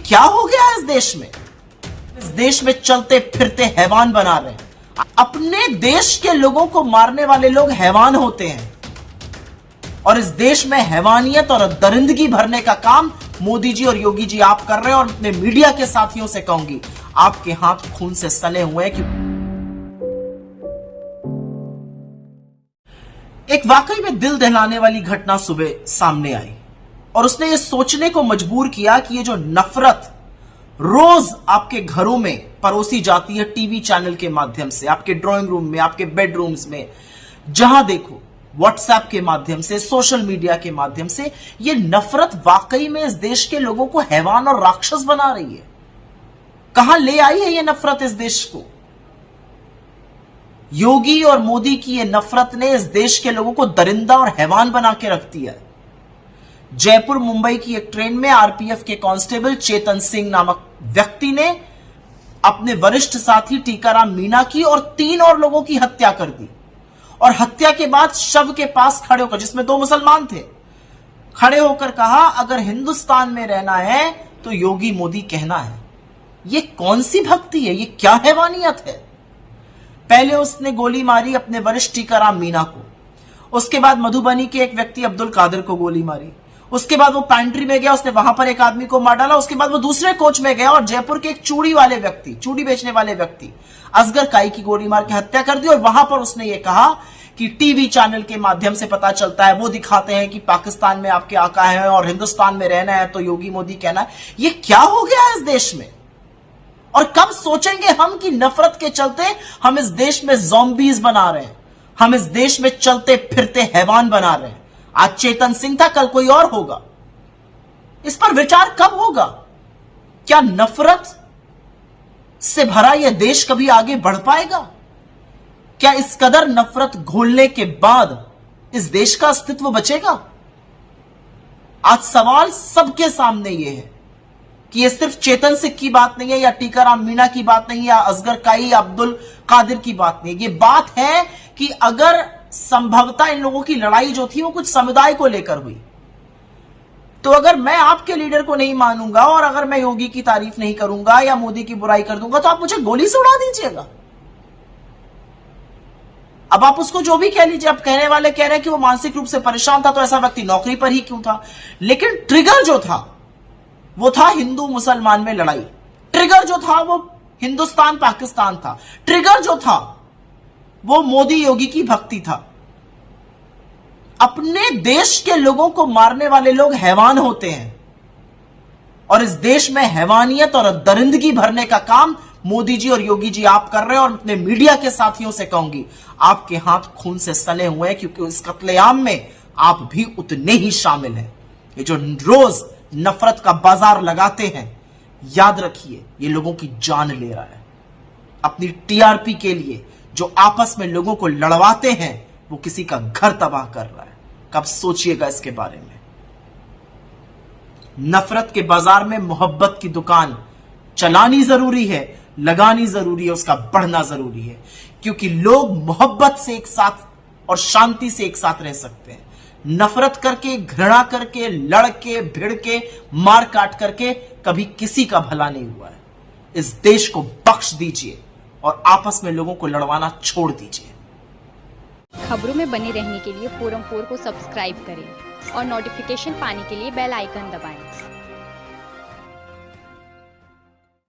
क्या हो गया इस देश में? इस देश में चलते फिरते हैवान बना रहे हैं। अपने देश के लोगों को मारने वाले लोग हैवान होते हैं और इस देश में हैवानियत और दरिंदगी भरने का काम मोदी जी और योगी जी आप कर रहे हैं। और अपने मीडिया के साथियों से कहूंगी, आपके हाथ खून से सने हुए हैं। कि एक वाकई में दिल दहलाने वाली घटना सुबह सामने आई और उसने ये सोचने को मजबूर किया कि ये जो नफरत रोज आपके घरों में परोसी जाती है, टीवी चैनल के माध्यम से, आपके ड्राइंग रूम में, आपके बेडरूम्स में, जहां देखो, व्हाट्सएप के माध्यम से, सोशल मीडिया के माध्यम से, ये नफरत वाकई में इस देश के लोगों को हैवान और राक्षस बना रही है। कहां ले आई है ये नफरत इस देश को? योगी और मोदी की ये नफरत ने इस देश के लोगों को दरिंदा और हैवान बना के रख दिया है। जयपुर मुंबई की एक ट्रेन में आरपीएफ के कांस्टेबल चेतन सिंह नामक व्यक्ति ने अपने वरिष्ठ साथी टीकाराम मीणा की और 3 और लोगों की हत्या कर दी। और हत्या के बाद शव के पास खड़े होकर, जिसमें 2 मुसलमान थे, खड़े होकर कहा, अगर हिंदुस्तान में रहना है तो योगी मोदी कहना है। ये कौन सी भक्ति है? ये क्या हैवानियत है? पहले उसने गोली मारी अपने वरिष्ठ टीकाराम मीणा को, उसके बाद मधुबनी के एक व्यक्ति अब्दुल कादिर को गोली मारी, उसके बाद वो पैंट्री में गया, उसने वहां पर एक आदमी को मार डाला, उसके बाद वो दूसरे कोच में गया और जयपुर के एक चूड़ी बेचने वाले व्यक्ति असगर काई की गोली मार के हत्या कर दी। और वहां पर उसने ये कहा कि टीवी चैनल के माध्यम से पता चलता है, वो दिखाते हैं कि पाकिस्तान में आपके आका है और हिंदुस्तान में रहना है तो योगी मोदी कहना है। ये क्या हो गया इस देश में? और कब सोचेंगे हम कि नफरत के चलते हम इस देश में ज़ॉम्बीज बना रहे हैं, हम इस देश में चलते फिरते हैवान बना रहे हैं। आज चेतन सिंह था, कल कोई और होगा। इस पर विचार कब होगा? क्या नफरत से भरा यह देश कभी आगे बढ़ पाएगा? क्या इस कदर नफरत घोलने के बाद इस देश का अस्तित्व बचेगा? आज सवाल सबके सामने यह है कि यह सिर्फ चेतन सिंह की बात नहीं है, या टीकाराम मीणा की बात नहीं है, या असगर काई या अब्दुल कादिर की बात नहीं है। यह बात है कि अगर संभवतः इन लोगों की लड़ाई जो थी वो कुछ समुदाय को लेकर हुई, तो अगर मैं आपके लीडर को नहीं मानूंगा और अगर मैं योगी की तारीफ नहीं करूंगा या मोदी की बुराई कर दूंगा तो आप मुझे गोली से उड़ा दीजिएगा। अब आप उसको जो भी कह लीजिए, आप कहने वाले कह रहे हैं कि वो मानसिक रूप से परेशान था, तो ऐसा व्यक्ति नौकरी पर ही क्यों था? लेकिन ट्रिगर जो था वो था हिंदू मुसलमान में लड़ाई, ट्रिगर जो था वो हिंदुस्तान पाकिस्तान था, ट्रिगर जो था वो मोदी योगी की भक्ति था। अपने देश के लोगों को मारने वाले लोग हैवान होते हैं और इस देश में हैवानियत और दरिंदगी भरने का काम मोदी जी और योगी जी आप कर रहे हैं। और अपने मीडिया के साथियों से कहूंगी, आपके हाथ खून से सने हुए हैं, क्योंकि इस कत्लेआम में आप भी उतने ही शामिल हैं। ये जो रोज नफरत का बाजार लगाते हैं, याद रखिए ये लोगों की जान ले रहा है। अपनी टीआरपी के लिए जो आपस में लोगों को लड़वाते हैं, वो किसी का घर तबाह कर रहा है। कब सोचिएगा इसके बारे में। नफरत के बाजार में मोहब्बत की दुकान चलानी जरूरी है, लगानी जरूरी है, उसका बढ़ना जरूरी है, क्योंकि लोग मोहब्बत से एक साथ और शांति से एक साथ रह सकते हैं। नफरत करके, घृणा करके, लड़ के, भिड़ के, मार काट करके कभी किसी का भला नहीं हुआ है। इस देश को बख्श दीजिए और आपस में लोगों को लड़वाना छोड़ दीजिए। खबरों में बने रहने के लिए फोरम 4 को सब्सक्राइब करें और नोटिफिकेशन पाने के लिए बेल आइकन दबाएं।